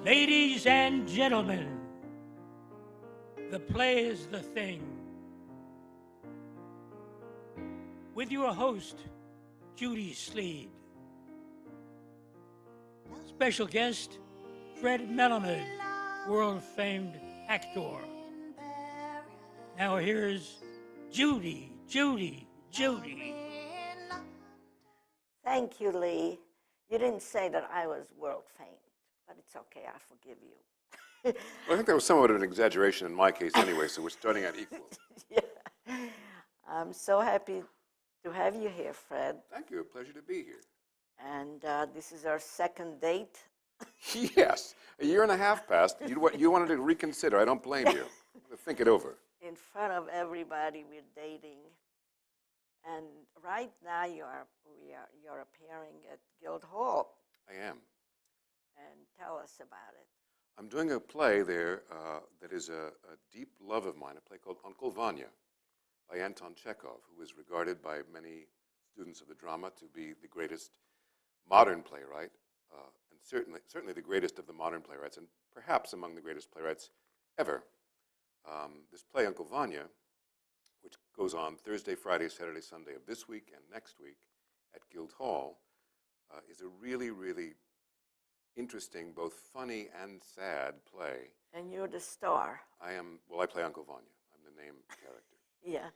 Ladies and gentlemen, the play is the thing. With your host, Judy Sleed. Special guest, Fred Melamed, world-famed actor. Now here's Judy. Thank you, Lee. You didn't say that I was world famed, but it's okay, I forgive you. Well, I think that was somewhat of an exaggeration in my case anyway, so we're starting at equal. Yeah. I'm so happy to have you here, Fred. Thank you. A pleasure to be here. And this is our second date. Yes. A year and a half passed. You wanted to reconsider. I don't blame you. Think it over. In front of everybody, we're dating. And right now, you're appearing at Guildhall. I am. And tell us about it. I'm doing a play there that is a deep love of mine, a play called Uncle Vanya by Anton Chekhov, who is regarded by many students of the drama to be the greatest modern playwright, and certainly the greatest of the modern playwrights, and perhaps among the greatest playwrights ever. This play, Uncle Vanya, which goes on Thursday, Friday, Saturday, Sunday of this week and next week at Guildhall, is a really, really interesting, both funny and sad play. And you're the star. I play Uncle Vanya. I'm the name character. Yeah.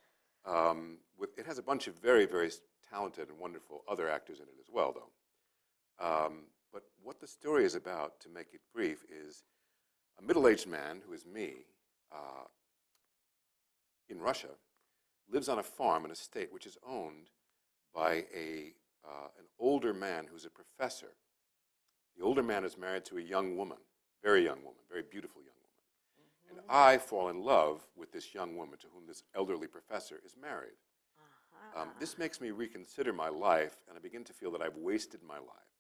It has a bunch of very, very talented and wonderful other actors in it as well, though. But what the story is about, to make it brief, is a middle-aged man, who is me, in Russia, lives on a farm, an estate, which is owned by an older man who's a professor. The older man is married to a young woman, very beautiful young woman. And I fall in love with this young woman to whom this elderly professor is married. This makes me reconsider my life, and I begin to feel that I've wasted my life.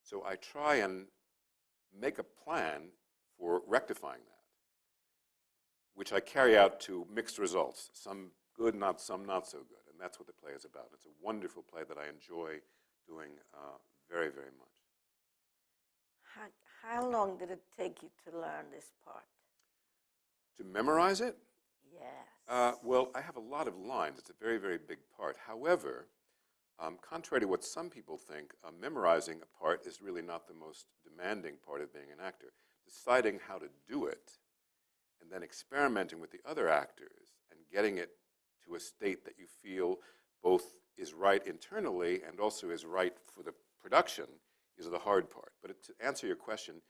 So I try and make a plan for rectifying that, which I carry out to mixed results, some good, some not so good. And that's what the play is about. It's a wonderful play that I enjoy doing very, very much. How long did it take you to learn this part? To memorize it? Yes. Well, I have a lot of lines. It's a very, very big part. However, contrary to what some people think, memorizing a part is really not the most demanding part of being an actor. Deciding how to do it and then experimenting with the other actors and getting it to a state that you feel both is right internally and also is right for the production is the hard part. But to answer your question,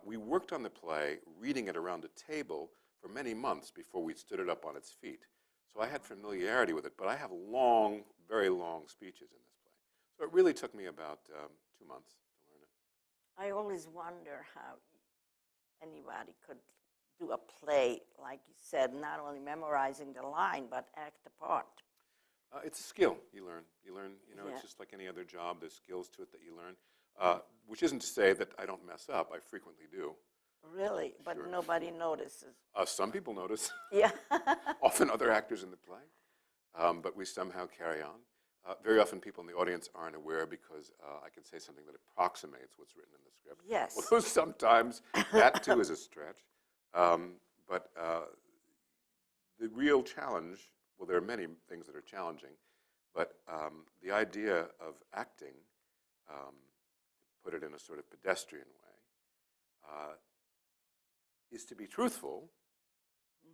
we worked on the play, reading it around a table for many months before we stood it up on its feet. So I had familiarity with it, but I have long, very long speeches in this play. So it really took me about 2 months to learn it. I always wonder how anybody could do a play, like you said, not only memorizing the line, but act the part. It's a skill you learn. Yeah. It's just like any other job. There's skills to it that you learn, which isn't to say that I don't mess up. I frequently do. Really? But Sure. Nobody notices. Some people notice. Yeah. Often other actors in the play. But we somehow carry on. Very often people in the audience aren't aware because I can say something that approximates what's written in the script. Yes. Although sometimes that too is a stretch. But the real challenge, well, there are many things that are challenging, but the idea of acting, to put it in a sort of pedestrian way, is to be truthful,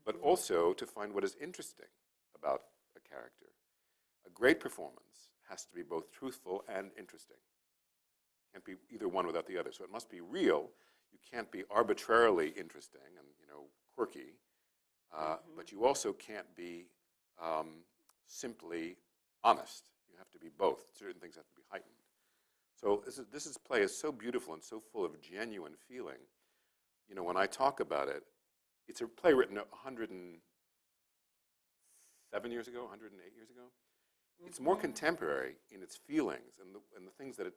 but also to find what is interesting about a character. A great performance has to be both truthful and interesting. Can't be either one without the other. So it must be real. You can't be arbitrarily interesting and quirky, but you also can't be simply honest. You have to be both. Certain things have to be heightened. So this play is so beautiful and so full of genuine feeling. When I talk about it, it's a play written 107 years ago, 108 years ago. It's more contemporary in its feelings and the things the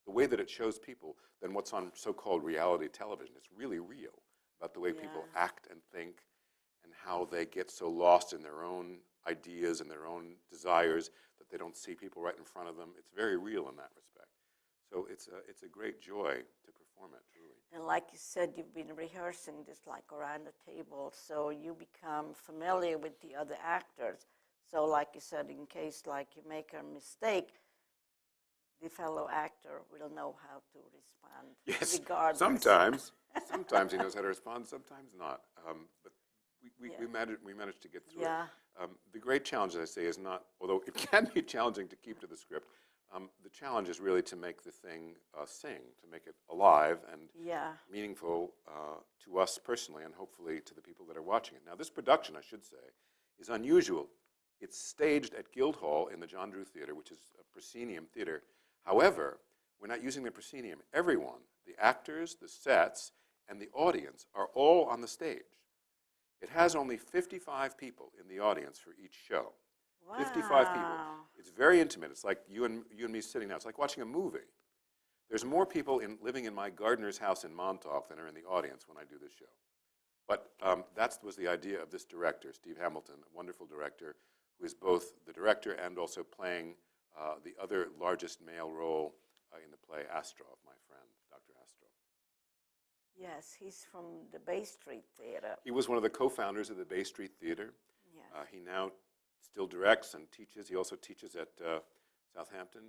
way that it shows people than what's on so-called reality television. It's really real about the way people act and think and how they get so lost in their own ideas and their own desires that they don't see people right in front of them. It's very real in that respect. So it's a great joy to perform it, truly. And like you said, you've been rehearsing this like around the table, so you become familiar with the other actors. So like you said, in case like you make a mistake, the fellow actor will know how to respond. Yes, Regardless. sometimes he knows how to respond, sometimes not. But we managed to get through Yeah. it. The great challenge, as I say, is not, although it can be challenging to keep to the script, the challenge is really to make the thing sing, to make it alive and Yeah. meaningful to us personally and hopefully to the people that are watching it. Now, this production, I should say, is unusual. It's staged at Guildhall in the John Drew Theater, which is a proscenium theater. However, we're not using the proscenium. Everyone, the actors, the sets, and the audience are all on the stage. It has only 55 people in the audience for each show. Wow. 55 people. It's very intimate. It's like you and me sitting now. It's like watching a movie. There's more people living in my gardener's house in Montauk than are in the audience when I do this show. But that was the idea of this director, Steve Hamilton, a wonderful director, who is both the director and also playing the other largest male role in the play Astrov, my friend, Dr. Astrov. Yes, he's from the Bay Street Theater. He was one of the co-founders of the Bay Street Theater. Yes. He now still directs and teaches. He also teaches at Southampton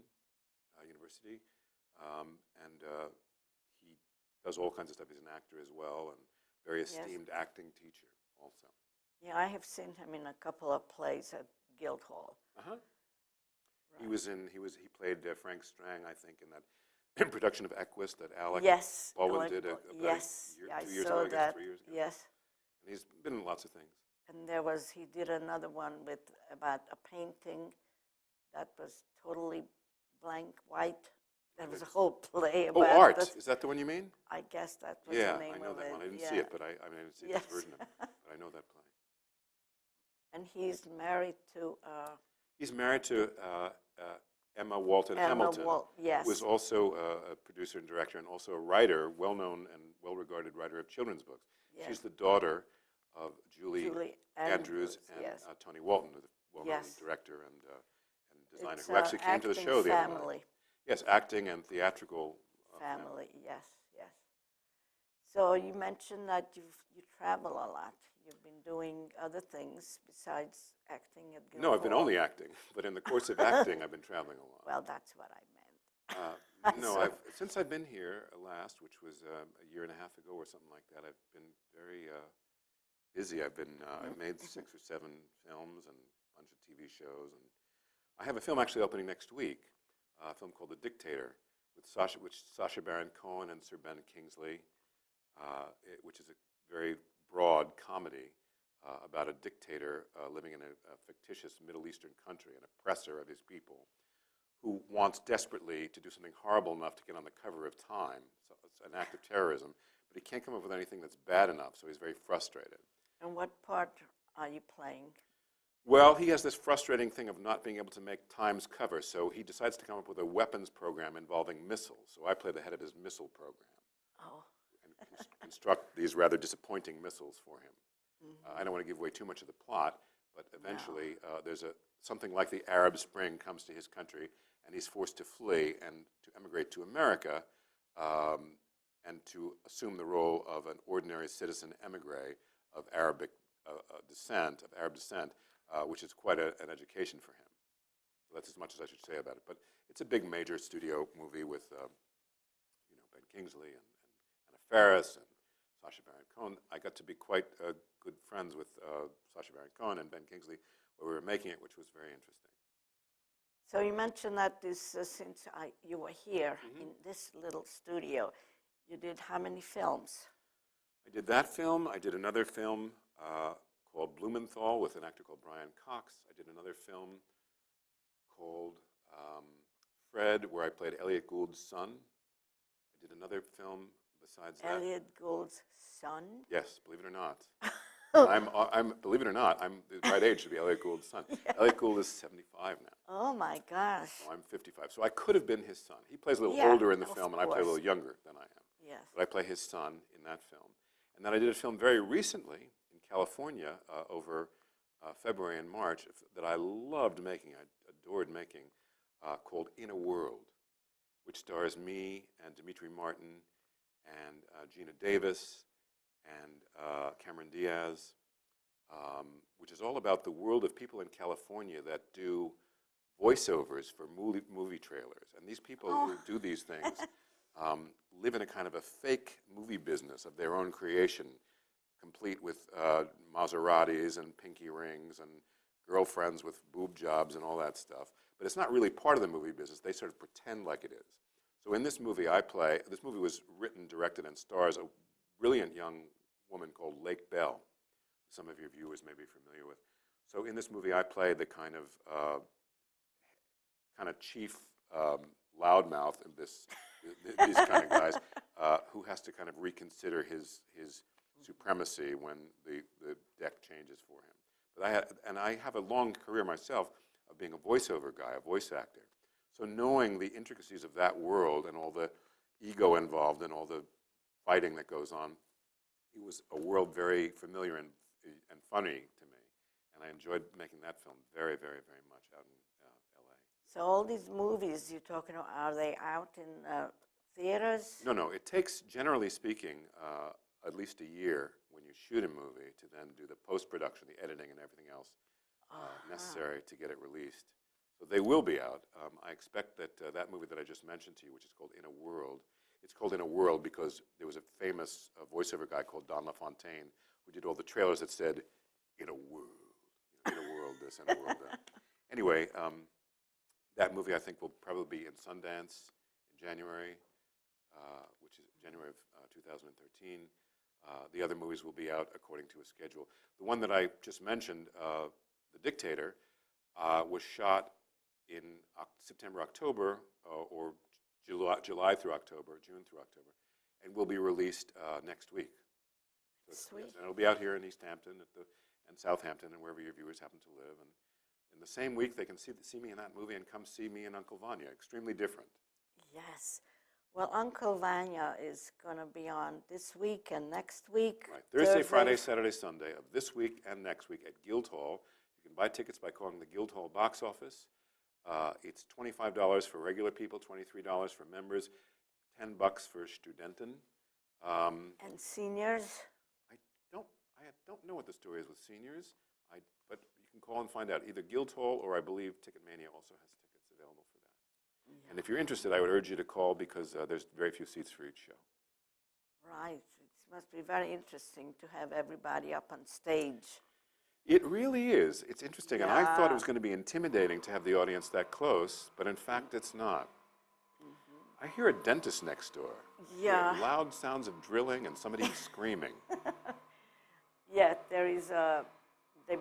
University. And he does all kinds of stuff. He's an actor as well and very esteemed acting teacher also. Yeah, I have seen him in a couple of plays at Guildhall. Uh-huh. Right. He played Frank Strang, I think, in that production of Equus that Alec Baldwin did about I 2 years saw ago, I guess, that. 3 years ago. Yes. And he's been in lots of things. And he did another one about a painting that was totally blank white. There was a whole play about Art. Is that the one you mean? I guess that was Yeah, the name I know of that it. one. I didn't see it, but I didn't see this version of it. But I know that play. And he's married to He's married to Emma Walton Hamilton, yes. who is also a producer and director and also a writer, well-known and well-regarded writer of children's books. Yes. She's the daughter of Julie Andrews and yes. Tony Walton, the well-known Yes. director and designer, It's who actually came to the show the other family. night. Yes, acting and theatrical Family, yes, yes. So you mentioned that you travel a lot. You've been doing other things besides acting at Guildhall. No, I've been only acting, but in the course of acting, I've been traveling a lot. Well, that's what I meant. No, since I've been here last, which was a year and a half ago or something like that, I've been very busy. I've made 6 or 7 films and a bunch of TV shows, and I have a film actually opening next week, a film called The Dictator, with Sacha Baron Cohen and Sir Ben Kingsley, which is a very broad comedy about a dictator living in a fictitious Middle Eastern country, an oppressor of his people, who wants desperately to do something horrible enough to get on the cover of Time. So it's an act of terrorism, but he can't come up with anything that's bad enough, so he's very frustrated. And what part are you playing? Well, he has this frustrating thing of not being able to make Time's cover, so he decides to come up with a weapons program involving missiles. So I play the head of his missile program. Oh. And construct these rather disappointing missiles for him. Mm-hmm. I don't want to give away too much of the plot, but eventually there's something like the Arab Spring comes to his country, and he's forced to flee and to emigrate to America and to assume the role of an ordinary citizen emigre of Arab descent, which is quite an education for him. So that's as much as I should say about it. But it's a big major studio movie with Ben Kingsley and Anna Faris and Sacha Baron Cohen. I got to be quite good friends with Sacha Baron Cohen and Ben Kingsley while we were making it, which was very interesting. So you mentioned that since you were here in this little studio, you did how many films? I did that film. I did another film called Blumenthal with an actor called Brian Cox. I did another film called Fred, where I played Elliot Gould's son. I did another film besides that. Elliot Gould's son? Yes, believe it or not. Believe it or not, I'm the right age to be Elliot Gould's son. Yeah. Elliot Gould is 75 now. Oh my gosh. So I'm 55. So I could have been his son. He plays a little older in the film, and I play a little younger than I am. Yes. But I play his son in that film. And then I did a film very recently in California over February and March that I loved making, I adored making, called In a World. which stars me and Dimitri Martin and Gina Davis and Cameron Diaz, which is all about the world of people in California that do voiceovers for movie trailers. And these people who do these things live in a kind of a fake movie business of their own creation, complete with Maseratis and pinky rings and girlfriends with boob jobs and all that stuff. But it's not really part of the movie business. They sort of pretend like it is. So in this movie I play, this movie was written, directed, and stars a brilliant young woman called Lake Bell, who some of your viewers may be familiar with. So in this movie I play the kind of chief loudmouth in these kind of guys who has to kind of reconsider his supremacy when the deck changes for him. But I have a long career myself of being a voiceover guy, a voice actor. So knowing the intricacies of that world and all the ego involved and all the fighting that goes on, it was a world very familiar and funny to me. And I enjoyed making that film very, very, very much out in L.A. So all these movies you're talking about, are they out in theaters? No. It takes, generally speaking, at least a year when you shoot a movie to then do the post-production, the editing and everything else necessary to get it released. So they will be out. I expect that that movie that I just mentioned to you, which is called In a World, it's called In a World because there was a famous voiceover guy called Don LaFontaine who did all the trailers that said, in a world, in a world this, in a world that. Anyway, that movie I think will probably be in Sundance in January, which is January of 2013. The other movies will be out according to a schedule. The one that I just mentioned, The Dictator, was shot in September, October, or July through October, June through October, and will be released next week. So Sweet. yes, and it'll be out here in East Hampton and Southampton and wherever your viewers happen to live. And in the same week, they can see me in that movie and come see me and Uncle Vanya. Extremely different. Yes. Well, Uncle Vanya is going to be on this week and next week. Right. Thursday, Friday, Saturday, Sunday of this week and next week at Guildhall. You can buy tickets by calling the Guildhall box office. It's $25 for regular people, $23 for members, $10 for Studenten. And seniors? I don't know what the story is with seniors, but you can call and find out. Either Guildhall or I believe Ticketmania also has tickets available for that. Yeah. And if you're interested, I would urge you to call because there's very few seats for each show. Right. It must be very interesting to have everybody up on stage. It really is. It's interesting. Yeah. And I thought it was going to be intimidating to have the audience that close, but in fact it's not. I hear a dentist next door. Yeah. I hear loud sounds of drilling and somebody screaming. Yeah, they're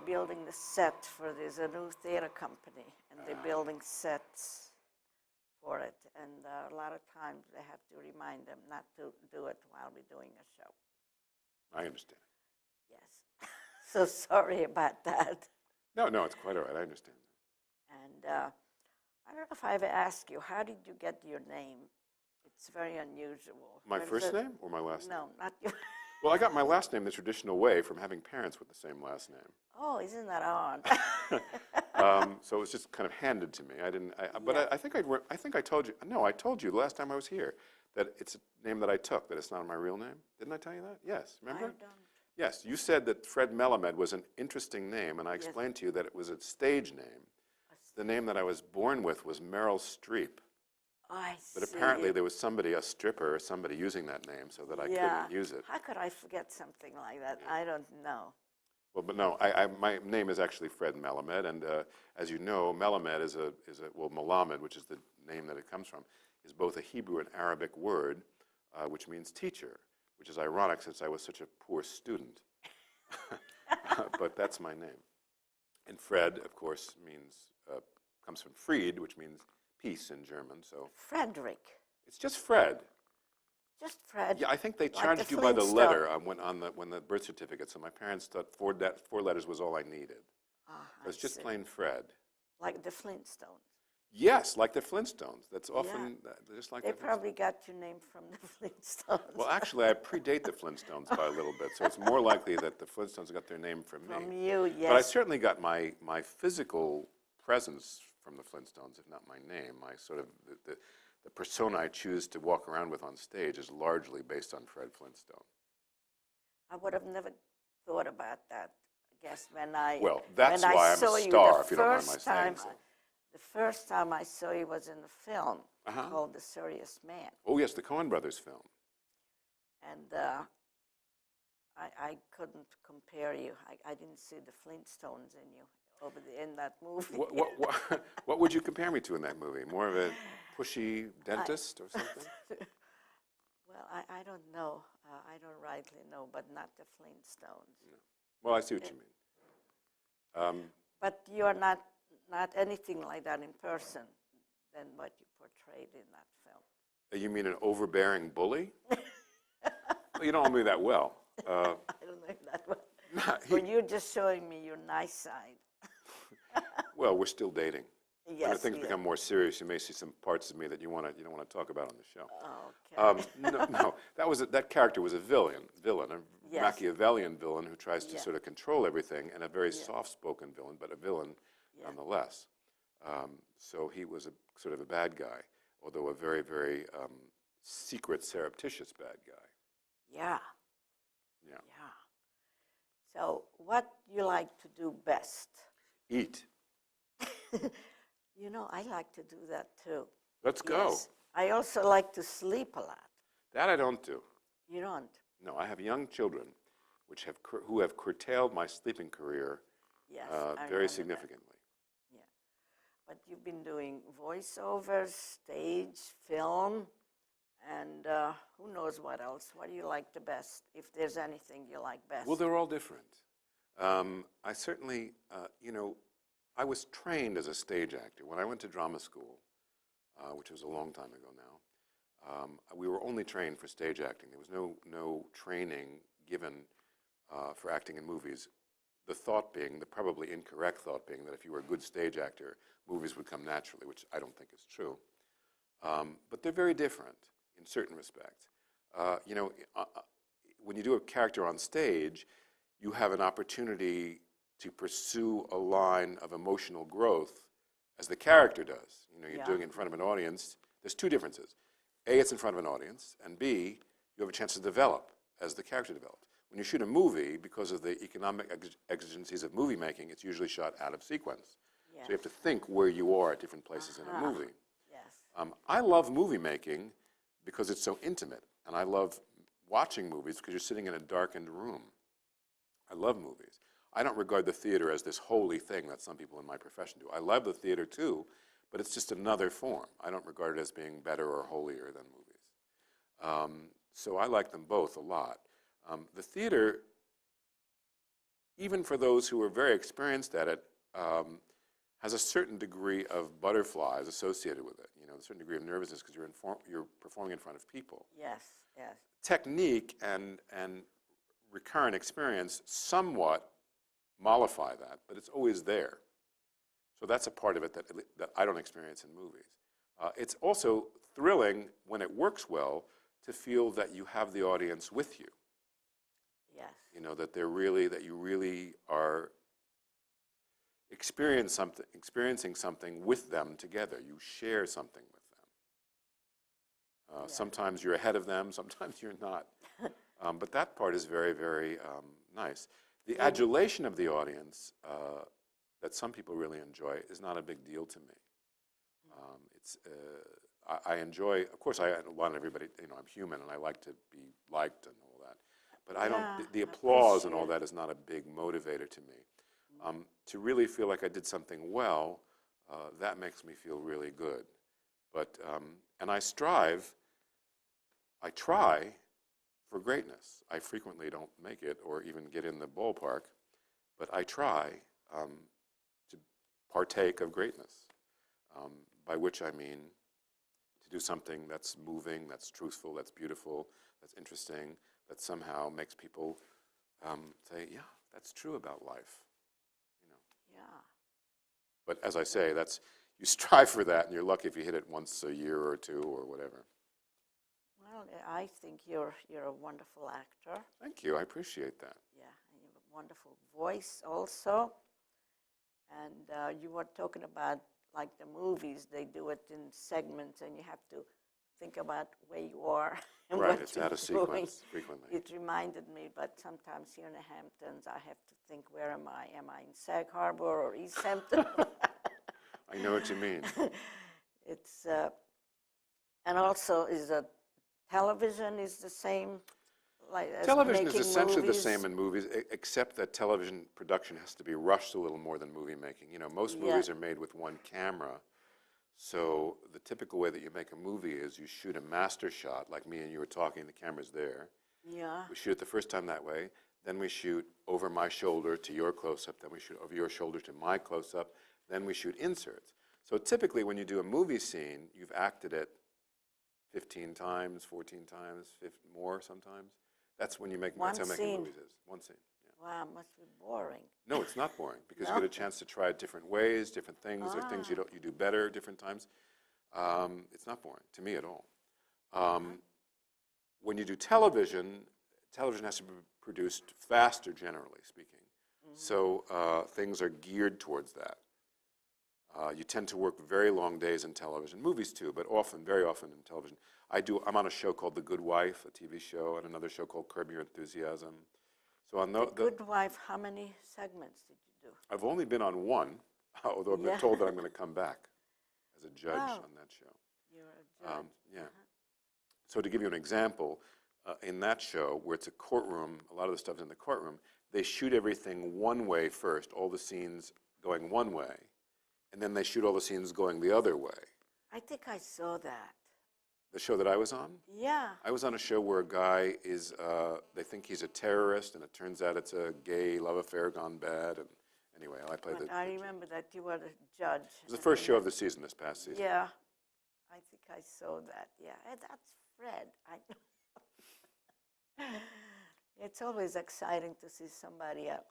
building the set for there's a new theater company, and they're building sets for it. And a lot of times they have to remind them not to do it while we're doing a show. I understand. Yes. So sorry about that. No, it's quite all right. I understand. And I don't know if I ever asked you, how did you get your name? It's very unusual. My first name or my last name? No, not your. Well, I got my last name the traditional way from having parents with the same last name. Oh, isn't that odd? So it was just kind of handed to me. I didn't. But Yeah. I think I told you. No, I told you the last time I was here that it's a name that I took. That it's not my real name. Didn't I tell you that? Yes. Remember? I don't. Yes. You said that Fred Melamed was an interesting name, and I explained to you that it was a stage name. The name that I was born with was Meryl Streep. I But see. apparently there was somebody, a stripper or somebody using that name so that I couldn't use it. How could I forget something like that? I don't know. Well, but no, my name is actually Fred Melamed, and as you know, Melamed is Melamed, which is the name that it comes from, is both a Hebrew and Arabic word, which means teacher, which is ironic since I was such a poor student. But that's my name. And Fred, of course, comes from Fried, which means peace in German. So Frederick. it's just Fred. Just Fred. Yeah, I think they Like charged the you by the Flintstones. letter when the birth certificate. So my parents thought four letters was all I needed. So it's just see. plain Fred. Like the Flintstones. Yes, like the Flintstones. That's often just like They the Flintstones. probably got your name from the Flintstones. Well, actually, I predate the Flintstones by a little bit, so it's more likely that the Flintstones got their name from me. From you, yes. But I certainly got my physical presence from the Flintstones, if not my name. My sort of the persona I choose to walk around with on stage is largely based on Fred Flintstone. I would have never thought about that. I guess when I Well, that's when I why I'm saw a you star, the if you don't mind my first saying time, so. the first time I saw you was in a film Uh-huh. called The Serious Man, Oh, yes, the Coen Brothers film. and I couldn't compare you. I didn't see the Flintstones in you in that movie. What would you compare me to in that movie? More of a pushy dentist or something? Well, I don't know. I don't rightly know, but not the Flintstones. No. Well, I see what you mean. But you are not anything like that in person than what you portrayed in that film. You mean an overbearing bully? Well, you don't know me that well. I don't know that well. Nah, But you're just showing me your nice side. well, we're still dating. Yes. When things become more serious, you may see some parts of me that you don't want to talk about on the show. Okay. No, that character was a villain, a Yes. Machiavellian villain who tries to Yeah. sort of control everything, and a very soft-spoken villain, but a villain nonetheless. So he was a sort of a bad guy, although a very, very secret, surreptitious bad guy. Yeah. Yeah. Yeah. So what you like to do best? Eat. You know, I like to do that too. Let's go. Yes. I also like to sleep a lot. That I don't do. You don't? No, I have young children who have curtailed my sleeping career Yes. I remember very that. significantly. Yeah. But you've been doing voiceovers, stage, film, and who knows what else. What do you like the best, if there's anything you like best? Well, they're all different. I certainly, I was trained as a stage actor. When I went to drama school, which was a long time ago now, we were only trained for stage acting. There was no training given for acting in movies. The thought being, the probably incorrect thought being, that if you were a good stage actor, movies would come naturally, which I don't think is true. But they're very different in certain respects. When you do a character on stage, you have an opportunity to pursue a line of emotional growth as the character does. You're doing it in front of an audience. There's two differences. A, it's in front of an audience, and B, you have a chance to develop as the character develops. When you shoot a movie, because of the economic exigencies of movie making, it's usually shot out of sequence. Yes. So you have to think where you are at different places in a movie. Yes. I love movie making because it's so intimate, and I love watching movies because you're sitting in a darkened room. I love movies. I don't regard the theater as this holy thing that some people in my profession do. I love the theater too, but it's just another form. I don't regard it as being better or holier than movies. So I like them both a lot. The theater, even for those who are very experienced at it, has a certain degree of butterflies associated with it. A certain degree of nervousness because you're performing in front of people. Yes. Yes. Technique and recurrent experience somewhat mollify that, but it's always there. So that's a part of it that I don't experience in movies. It's also thrilling when it works well to feel that you have the audience with you. Yes. That you really are experiencing something with them together. You share something with them. Sometimes you're ahead of them, sometimes you're not. But that part is very, very nice. The adulation of the audience that some people really enjoy is not a big deal to me. I enjoy, of course, I want everybody, I'm human and I like to be liked and all that. But I don't, the applause and all that is not a big motivator to me. To really feel like I did something well, that makes me feel really good. But, and I try for greatness. I frequently don't make it or even get in the ballpark, but I try to partake of greatness, by which I mean to do something that's moving, that's truthful, that's beautiful, that's interesting, that somehow makes people say, yeah, that's true about life. Yeah. But as I say, you strive for that, and you're lucky if you hit it once a year or two or whatever. Well, I think you're a wonderful actor. Thank you. I appreciate that. Yeah, and you have a wonderful voice also. And you were talking about like the movies, they do it in segments, and you have to think about where you are and Right, what it's you're out of doing. sequence frequently. It reminded me, but sometimes here in the Hamptons, I have to think, where am I? Am I in Sag Harbor or East Hampton? I know what you mean. It's, and also is a television is the same, like as Television is making essentially movies? the same in movies, except that television production has to be rushed a little more than movie making. You know, most Yeah. movies are made with one camera. So the typical way that you make a movie is you shoot a master shot, like me and you were talking, the camera's there. Yeah. We shoot it the first time that way. Then we shoot over my shoulder to your close-up. Then we shoot over your shoulder to my close-up. Then we shoot inserts. So typically when you do a movie scene, you've acted it 15 times, 14 times, more sometimes. That's when you make, that's how making movies is. One scene. Yeah. Wow, must be boring. No, it's not boring because No? you get a chance to try it different ways, different things. There are things you do better different times. It's not boring to me at all. When you do television, television has to be produced faster, generally speaking. So things are geared towards that. You tend to work very long days in television, movies too, but often, very often in television. I'm on a show called The Good Wife, a TV show, and another show called Curb Your Enthusiasm. So on The Good Wife, how many segments did you do? I've only been on one, although I've been told that I'm going to come back as a judge on that show. You're a judge. Yeah. So to give you an example, in that show, where it's a courtroom, a lot of the stuff's in the courtroom, they shoot everything one way first, all the scenes going one way, and then they shoot all the scenes going the other way. I think I saw that. The show that I was on? Yeah. I was on a show where a guy is, they think he's a terrorist, and it turns out it's a gay love affair gone bad. And anyway, I played But the... I remember that you were the judge. It was the first show of the season, this past season. Yeah. I think I saw that. Yeah. That's Fred. It's always exciting to see somebody up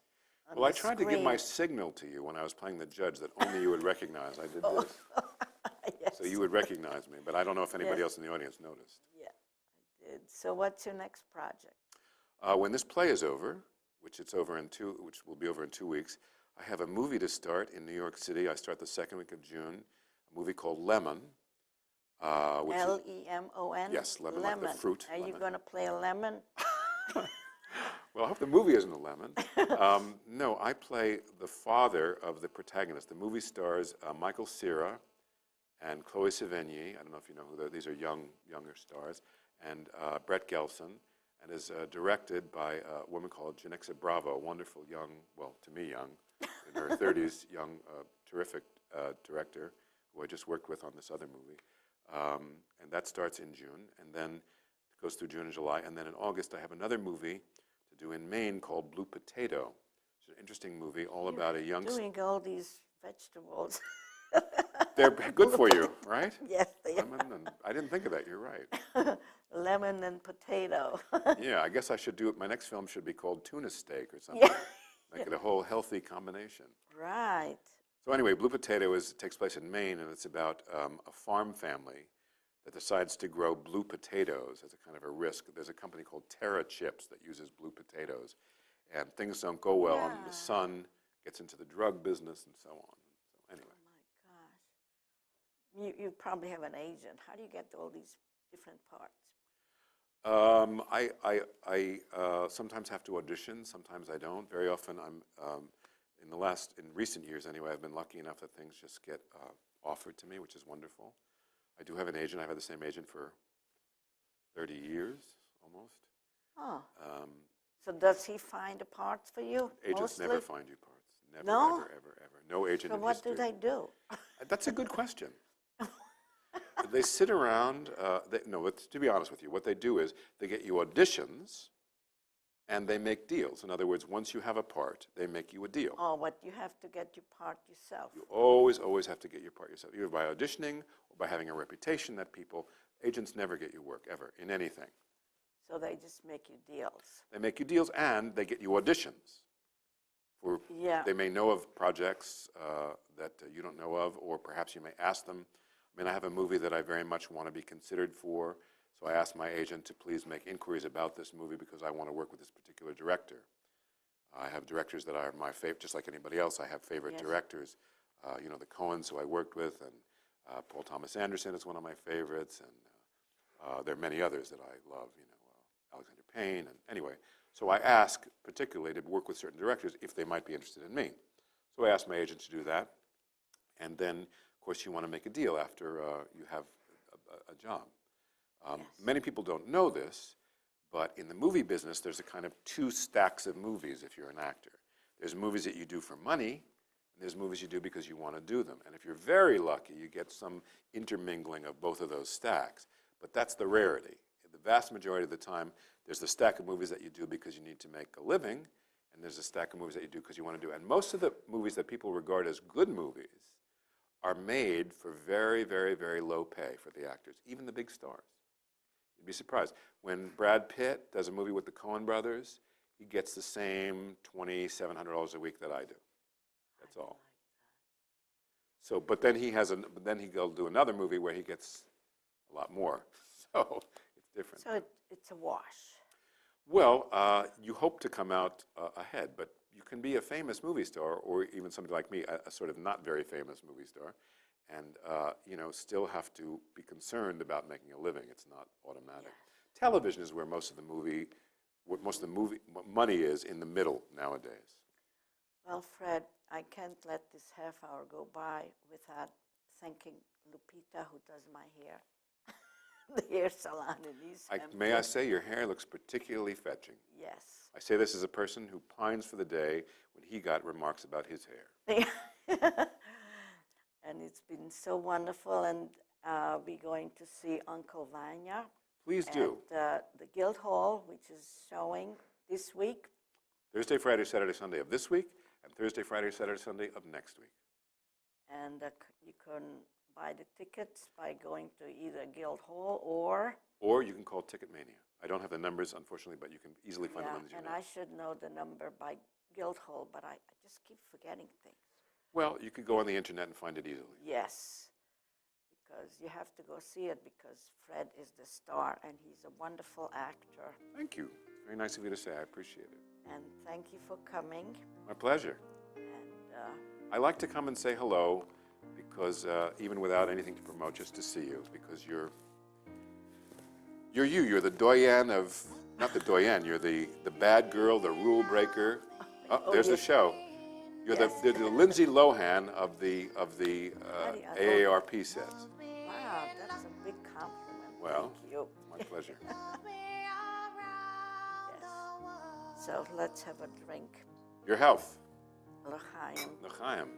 on Well, I the tried to give screen. my signal to you when I was playing the judge that only you would recognize. I did this. Yes. So you would recognize me, but I don't know if anybody else in the audience noticed. Yeah, I did. So what's your next project? When this play is over, which will be over in 2 weeks, I have a movie to start in New York City. I start the second week of June, a movie called Lemon. Lemon? Yes, lemon, like the fruit. Are you lemon. going to play a lemon? Well, I hope the movie isn't a lemon. No, I play the father of the protagonist. The movie stars Michael Cera and Chloe Sevigny. I don't know if you know who these are younger stars. And Brett Gelson, and is directed by a woman called Janexa Bravo, a wonderful young, well, to me young, in her 30s, young, terrific director who I just worked with on this other movie. And that starts in June, and then it goes through June and July. And then in August, I have another movie to do in Maine called Blue Potato. It's an interesting movie all about a young... Doing all these vegetables. They're good for you, right? Yes, they Lemon and, I didn't think of that, you're right. Lemon and potato. Yeah, I guess I should do it. My next film should be called Tuna Steak or something. Make it a whole healthy combination. Right. So anyway, Blue Potato takes place in Maine, and it's about a farm family that decides to grow blue potatoes as a kind of a risk. There's a company called Terra Chips that uses blue potatoes, and things don't go well, and the son gets into the drug business and so on. So anyway. Oh my gosh. You probably have an agent. How do you get all these different parts? I sometimes have to audition, sometimes I don't. Very often in recent years anyway, I've been lucky enough that things just get offered to me, which is wonderful. I do have an agent. I've had the same agent for 30 years, almost. Oh. So does he find the parts for you? Agents mostly? never find you parts. Never, No? ever. No agent So in what history. do they do? That's a good question. They sit around, to be honest with you, what they do is they get you auditions and they make deals. In other words, once you have a part, they make you a deal. Oh, but you have to get your part yourself. You always have to get your part yourself, either by auditioning or by having a reputation that agents never get you work, ever, in anything. So they just make you deals. They make you deals and they get you auditions. They may know of projects that you don't know of, or perhaps you may ask them. I mean, I have a movie that I very much want to be considered for, so I asked my agent to please make inquiries about this movie because I want to work with this particular director. I have directors that are my favorite, just like anybody else. I have favorite directors. you know, the Coens, who I worked with, and Paul Thomas Anderson is one of my favorites, and there are many others that I love, you know, Alexander Payne, and anyway. So I ask, particularly, to work with certain directors if they might be interested in me. So I asked my agent to do that, and then, of course, you want to make a deal after you have a job. Yes. Many people don't know this, but in the movie business, there's a kind of two stacks of movies if you're an actor. There's movies that you do for money, and there's movies you do because you want to do them. And if you're very lucky, you get some intermingling of both of those stacks. But that's the rarity. The vast majority of the time, there's the stack of movies that you do because you need to make a living, and there's a stack of movies that you do because you want to do. And most of the movies that people regard as good movies are made for very, very, very low pay for the actors, even the big stars. You'd be surprised. When Brad Pitt does a movie with the Coen brothers, he gets the same $2,700 a week that I do. That's all. So, but then he'll do another movie where he gets a lot more. So it's different. So it's a wash. Well, you hope to come out ahead, but you can be a famous movie star, or even somebody like me, a sort of not very famous movie star, and you know, still have to be concerned about making a living. It's not automatic. Yes. Television is where most of the movie money is in the middle nowadays. Well, Fred, I can't let this half hour go by without thanking Lupita, who does my hair. The hair salon in East Hampton. May I say, your hair looks particularly fetching. Yes. I say this as a person who pines for the day when he got remarks about his hair. And it's been so wonderful, and we're going to see Uncle Vanya. Please do. At the Guildhall, which is showing this week. Thursday, Friday, Saturday, Sunday of this week, and Thursday, Friday, Saturday, Sunday of next week. And you can buy the tickets by going to either Guildhall or... Or you can call Ticketmania. I don't have the numbers, unfortunately, but you can easily find them on the and internet. I should know the number by Guildhall, but I just keep forgetting things. Well, you could go on the internet and find it easily. Yes, because you have to go see it because Fred is the star and he's a wonderful actor. Thank you. Very nice of you to say. I appreciate it. And thank you for coming. My pleasure. And I like to come and say hello because even without anything to promote, just to see you, because you're you're the doyenne of, not the doyenne, you're the bad girl, the rule breaker. Oh, there's the show. You're the Lindsay Lohan of the AARP set. wow, that's a big compliment. Well, thank you. my pleasure. Yes. So let's have a drink. Your health. L'chaim. L'chaim.